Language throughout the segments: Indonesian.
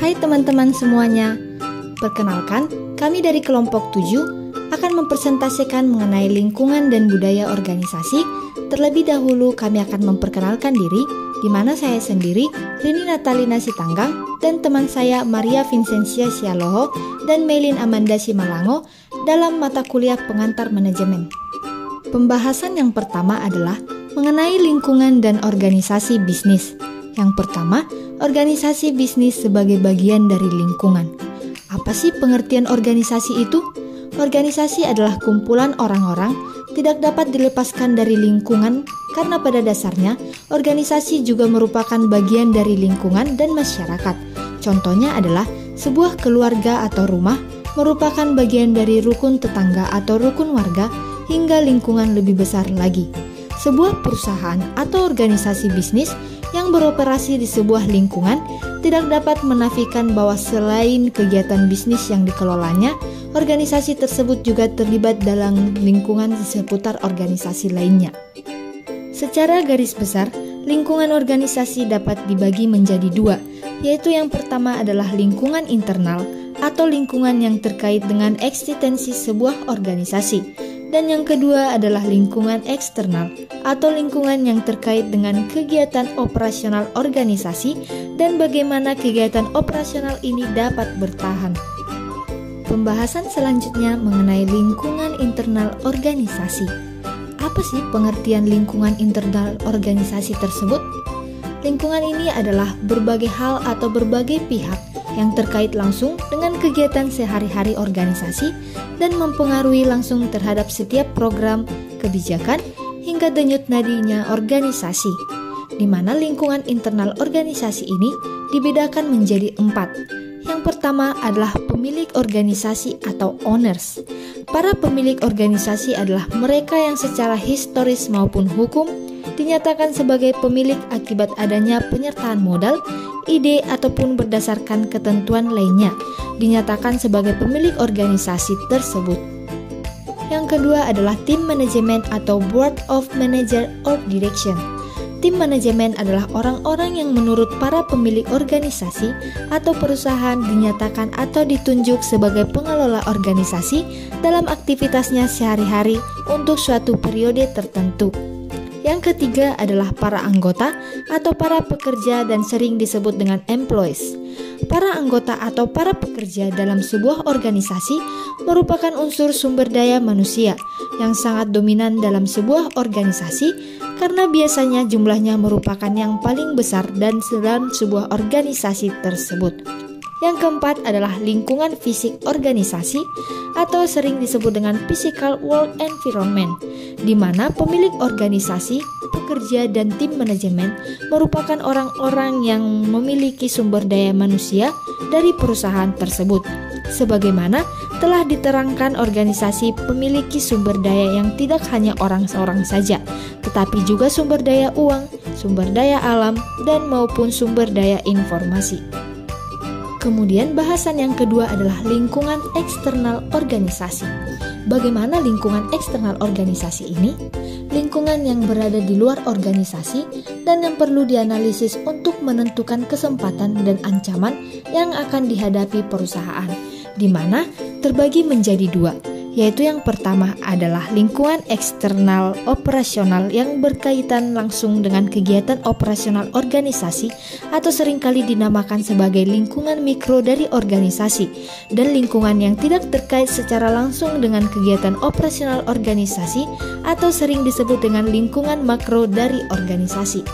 Hai teman-teman semuanya, perkenalkan kami dari kelompok 7 akan mempresentasikan mengenai lingkungan dan budaya organisasi. Terlebih dahulu kami akan memperkenalkan diri, di mana saya sendiri, Rini Natalina Sitanggang, dan teman saya Maria Vincentia Sialoho dan Melin Amanda Simalango dalam mata kuliah pengantar manajemen. Pembahasan yang pertama adalah mengenai lingkungan dan organisasi bisnis. Yang pertama, organisasi bisnis sebagai bagian dari lingkungan. Apa sih pengertian organisasi itu? Organisasi adalah kumpulan orang-orang, tidak dapat dilepaskan dari lingkungan karena pada dasarnya organisasi juga merupakan bagian dari lingkungan dan masyarakat. Contohnya adalah sebuah keluarga atau rumah merupakan bagian dari rukun tetangga atau rukun warga hingga lingkungan lebih besar lagi. Sebuah perusahaan atau organisasi bisnis yang beroperasi di sebuah lingkungan tidak dapat menafikan bahwa selain kegiatan bisnis yang dikelolanya, organisasi tersebut juga terlibat dalam lingkungan di seputar organisasi lainnya. Secara garis besar, lingkungan organisasi dapat dibagi menjadi dua, yaitu yang pertama adalah lingkungan internal atau lingkungan yang terkait dengan eksistensi sebuah organisasi. Dan yang kedua adalah lingkungan eksternal atau lingkungan yang terkait dengan kegiatan operasional organisasi dan bagaimana kegiatan operasional ini dapat bertahan. Pembahasan selanjutnya mengenai lingkungan internal organisasi. Apa sih pengertian lingkungan internal organisasi tersebut? Lingkungan ini adalah berbagai hal atau berbagai pihak yang terkait langsung dengan kegiatan sehari-hari organisasi dan mempengaruhi langsung terhadap setiap program, kebijakan, hingga denyut nadinya organisasi, di mana lingkungan internal organisasi ini dibedakan menjadi 4. Yang pertama adalah pemilik organisasi atau owners. Para pemilik organisasi adalah mereka yang secara historis maupun hukum dinyatakan sebagai pemilik akibat adanya penyertaan modal, ide ataupun berdasarkan ketentuan lainnya, dinyatakan sebagai pemilik organisasi tersebut. Yang kedua adalah tim manajemen atau board of manager or direction. Tim manajemen adalah orang-orang yang menurut para pemilik organisasi atau perusahaan dinyatakan atau ditunjuk sebagai pengelola organisasi dalam aktivitasnya sehari-hari untuk suatu periode tertentu. Yang ketiga adalah para anggota atau para pekerja dan sering disebut dengan employees. Para anggota atau para pekerja dalam sebuah organisasi merupakan unsur sumber daya manusia yang sangat dominan dalam sebuah organisasi karena biasanya jumlahnya merupakan yang paling besar dan dalam sebuah organisasi tersebut. Yang keempat adalah lingkungan fisik organisasi atau sering disebut dengan physical work environment, di mana pemilik organisasi, pekerja, dan tim manajemen merupakan orang-orang yang memiliki sumber daya manusia dari perusahaan tersebut. Sebagaimana telah diterangkan, organisasi memiliki sumber daya yang tidak hanya orang seorang saja, tetapi juga sumber daya uang, sumber daya alam, dan maupun sumber daya informasi. Kemudian bahasan yang kedua adalah lingkungan eksternal organisasi. Bagaimana lingkungan eksternal organisasi ini? Lingkungan yang berada di luar organisasi dan yang perlu dianalisis untuk menentukan kesempatan dan ancaman yang akan dihadapi perusahaan, di mana terbagi menjadi dua, yaitu yang pertama adalah lingkungan eksternal operasional yang berkaitan langsung dengan kegiatan operasional organisasi atau seringkali dinamakan sebagai lingkungan mikro dari organisasi, dan lingkungan yang tidak terkait secara langsung dengan kegiatan operasional organisasi atau sering disebut dengan lingkungan makro dari organisasi.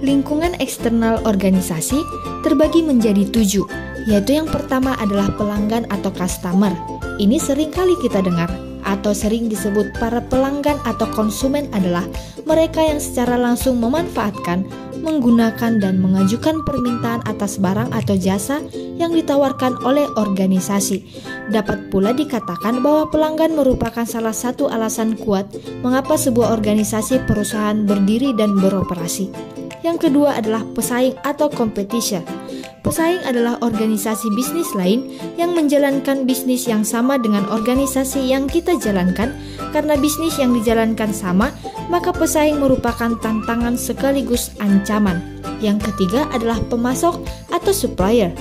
Lingkungan eksternal organisasi terbagi menjadi 7, yaitu yang pertama adalah pelanggan atau customer. Ini sering kali kita dengar atau sering disebut para pelanggan atau konsumen adalah mereka yang secara langsung memanfaatkan, menggunakan dan mengajukan permintaan atas barang atau jasa yang ditawarkan oleh organisasi. Dapat pula dikatakan bahwa pelanggan merupakan salah satu alasan kuat mengapa sebuah organisasi perusahaan berdiri dan beroperasi. Yang kedua adalah pesaing atau competition. Pesaing adalah organisasi bisnis lain yang menjalankan bisnis yang sama dengan organisasi yang kita jalankan. Karena bisnis yang dijalankan sama, maka pesaing merupakan tantangan sekaligus ancaman. Yang ketiga adalah pemasok atau supplier.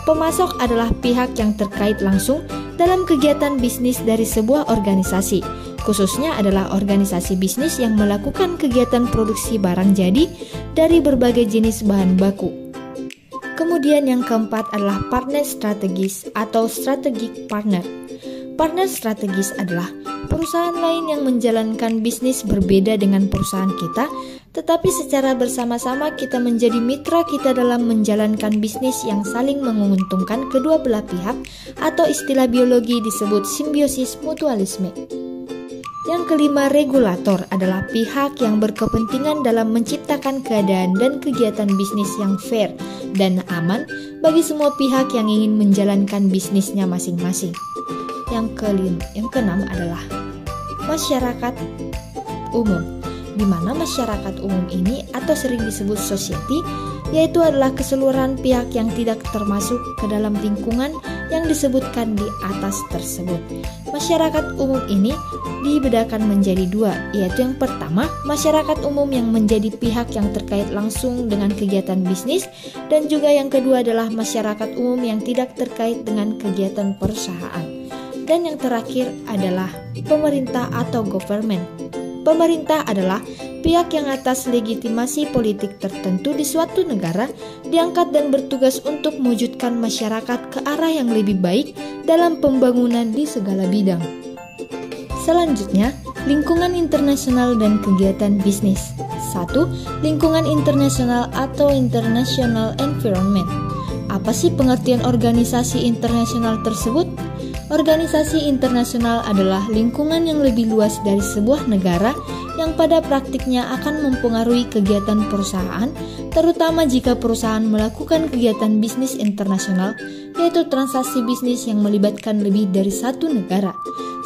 Pemasok adalah pihak yang terkait langsung dalam kegiatan bisnis dari sebuah organisasi, khususnya adalah organisasi bisnis yang melakukan kegiatan produksi barang jadi dari berbagai jenis bahan baku. Kemudian yang keempat adalah partner strategis atau strategic partner. Partner strategis adalah perusahaan lain yang menjalankan bisnis berbeda dengan perusahaan kita, tetapi secara bersama-sama kita menjadi mitra kita dalam menjalankan bisnis yang saling menguntungkan kedua belah pihak, atau istilah biologi disebut simbiosis mutualisme. Yang kelima, regulator adalah pihak yang berkepentingan dalam menciptakan keadaan dan kegiatan bisnis yang fair dan aman bagi semua pihak yang ingin menjalankan bisnisnya masing-masing. Yang keenam adalah masyarakat umum, di mana masyarakat umum ini atau sering disebut society, yaitu adalah keseluruhan pihak yang tidak termasuk ke dalam lingkungan yang disebutkan di atas tersebut. Masyarakat umum ini dibedakan menjadi dua, yaitu yang pertama, masyarakat umum yang menjadi pihak yang terkait langsung dengan kegiatan bisnis, dan juga yang kedua adalah masyarakat umum yang tidak terkait dengan kegiatan perusahaan. Dan yang terakhir adalah pemerintah atau government. Pemerintah adalah pihak yang atas legitimasi politik tertentu di suatu negara diangkat dan bertugas untuk mewujudkan masyarakat ke arah yang lebih baik dalam pembangunan di segala bidang. Selanjutnya, lingkungan internasional dan kegiatan bisnis. 1. Lingkungan internasional atau international environment. Apa sih pengertian organisasi internasional tersebut? Organisasi internasional adalah lingkungan yang lebih luas dari sebuah negara yang pada praktiknya akan mempengaruhi kegiatan perusahaan, terutama jika perusahaan melakukan kegiatan bisnis internasional, yaitu transaksi bisnis yang melibatkan lebih dari satu negara.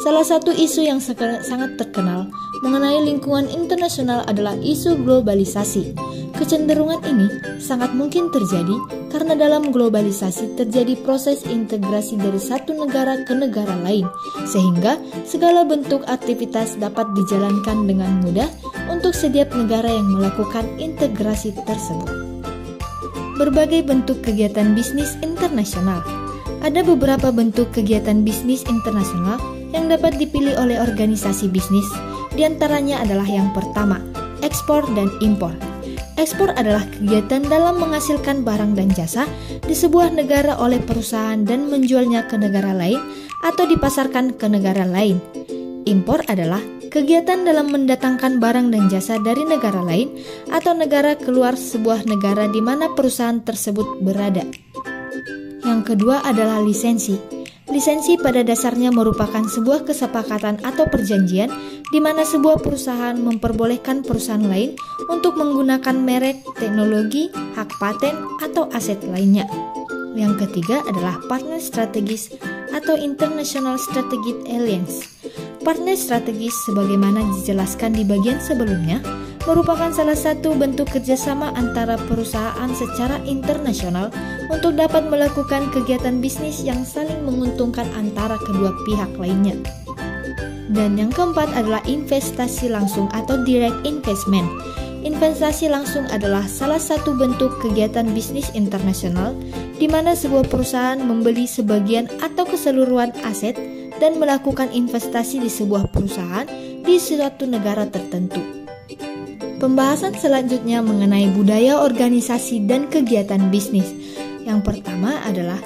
Salah satu isu yang sangat terkenal mengenai lingkungan internasional adalah isu globalisasi. Kecenderungan ini sangat mungkin terjadi karena dalam globalisasi terjadi proses integrasi dari satu negara ke negara lain, sehingga segala bentuk aktivitas dapat dijalankan dengan mudah untuk setiap negara yang melakukan integrasi tersebut. Berbagai bentuk kegiatan bisnis internasional. Ada beberapa bentuk kegiatan bisnis internasional yang dapat dipilih oleh organisasi bisnis. Di antaranya adalah yang pertama, ekspor dan impor. Ekspor adalah kegiatan dalam menghasilkan barang dan jasa di sebuah negara oleh perusahaan dan menjualnya ke negara lain atau dipasarkan ke negara lain. Impor adalah kegiatan dalam mendatangkan barang dan jasa dari negara lain atau negara keluar sebuah negara di mana perusahaan tersebut berada. Yang kedua adalah lisensi. Lisensi pada dasarnya merupakan sebuah kesepakatan atau perjanjian di mana sebuah perusahaan memperbolehkan perusahaan lain untuk menggunakan merek, teknologi, hak paten, atau aset lainnya. Yang ketiga adalah partner strategis atau International Strategic Alliance. Partner strategis sebagaimana dijelaskan di bagian sebelumnya merupakan salah satu bentuk kerjasama antara perusahaan secara internasional untuk dapat melakukan kegiatan bisnis yang saling menguntungkan antara kedua pihak lainnya. Dan yang keempat adalah investasi langsung atau direct investment. Investasi langsung adalah salah satu bentuk kegiatan bisnis internasional di mana sebuah perusahaan membeli sebagian atau keseluruhan aset dan melakukan investasi di sebuah perusahaan di suatu negara tertentu. Pembahasan selanjutnya mengenai budaya organisasi dan kegiatan bisnis. Yang pertama adalah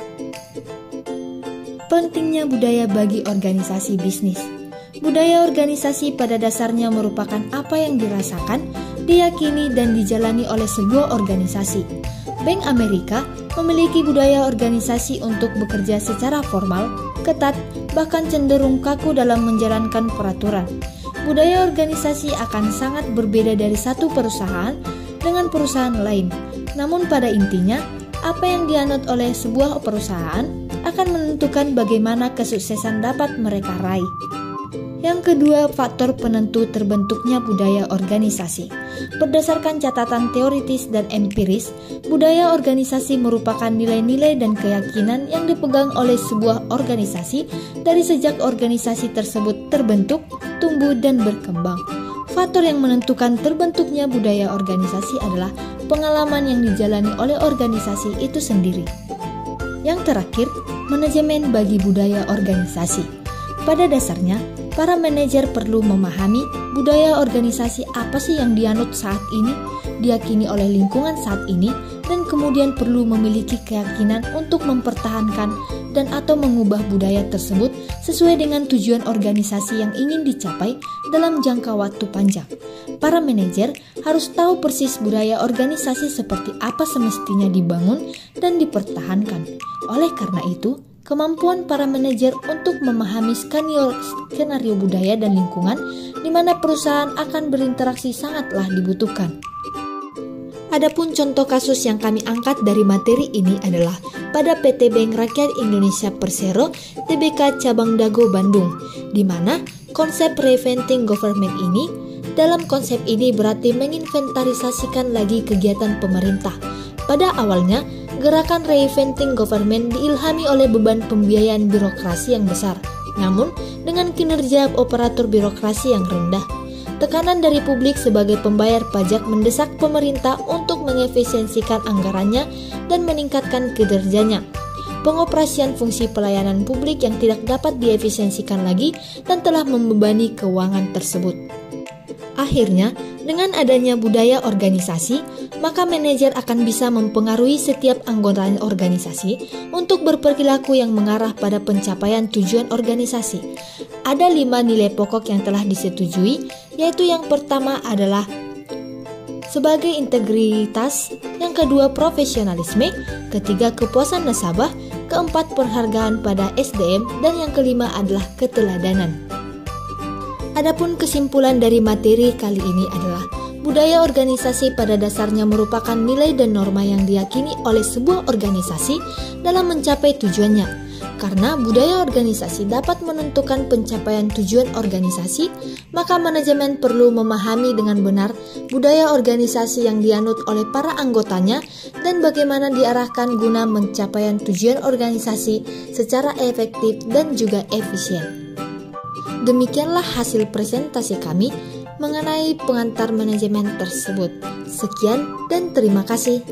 pentingnya budaya bagi organisasi bisnis. Budaya organisasi pada dasarnya merupakan apa yang dirasakan, diyakini, dan dijalani oleh sebuah organisasi. Bank Amerika memiliki budaya organisasi untuk bekerja secara formal, ketat, bahkan cenderung kaku dalam menjalankan peraturan. Budaya organisasi akan sangat berbeda dari satu perusahaan dengan perusahaan lain. Namun pada intinya, apa yang dianut oleh sebuah perusahaan akan menentukan bagaimana kesuksesan dapat mereka raih. Yang kedua, faktor penentu terbentuknya budaya organisasi. Berdasarkan catatan teoritis dan empiris, budaya organisasi merupakan nilai-nilai dan keyakinan yang dipegang oleh sebuah organisasi dari sejak organisasi tersebut terbentuk, tumbuh, dan berkembang. Faktor yang menentukan terbentuknya budaya organisasi adalah pengalaman yang dijalani oleh organisasi itu sendiri. Yang terakhir, manajemen bagi budaya organisasi. Pada dasarnya, para manajer perlu memahami budaya organisasi apa sih yang dianut saat ini, diyakini oleh lingkungan saat ini, dan kemudian perlu memiliki keyakinan untuk mempertahankan dan atau mengubah budaya tersebut sesuai dengan tujuan organisasi yang ingin dicapai dalam jangka waktu panjang. Para manajer harus tahu persis budaya organisasi seperti apa semestinya dibangun dan dipertahankan. Oleh karena itu, kemampuan para manajer untuk memahami skenario budaya dan lingkungan di mana perusahaan akan berinteraksi sangatlah dibutuhkan. Adapun contoh kasus yang kami angkat dari materi ini adalah pada PT Bank Rakyat Indonesia Persero Tbk Cabang Dago Bandung, di mana konsep reinventing government ini, dalam konsep ini berarti menginventarisasikan lagi kegiatan pemerintah. Pada awalnya, gerakan reinventing government diilhami oleh beban pembiayaan birokrasi yang besar, namun dengan kinerja operator birokrasi yang rendah. Tekanan dari publik sebagai pembayar pajak mendesak pemerintah untuk mengefisiensikan anggarannya dan meningkatkan kinerjanya. Pengoperasian fungsi pelayanan publik yang tidak dapat diefisiensikan lagi dan telah membebani keuangan tersebut. Akhirnya, dengan adanya budaya organisasi, maka manajer akan bisa mempengaruhi setiap anggota organisasi untuk berperilaku yang mengarah pada pencapaian tujuan organisasi. Ada 5 nilai pokok yang telah disetujui, yaitu yang pertama adalah sebagai integritas, yang kedua profesionalisme, ketiga kepuasan nasabah, keempat perhargaan pada SDM, dan yang kelima adalah keteladanan. Adapun kesimpulan dari materi kali ini adalah budaya organisasi pada dasarnya merupakan nilai dan norma yang diyakini oleh sebuah organisasi dalam mencapai tujuannya. Karena budaya organisasi dapat menentukan pencapaian tujuan organisasi, maka manajemen perlu memahami dengan benar budaya organisasi yang dianut oleh para anggotanya dan bagaimana diarahkan guna pencapaian tujuan organisasi secara efektif dan juga efisien. Demikianlah hasil presentasi kami mengenai pengantar manajemen tersebut. Sekian dan terima kasih.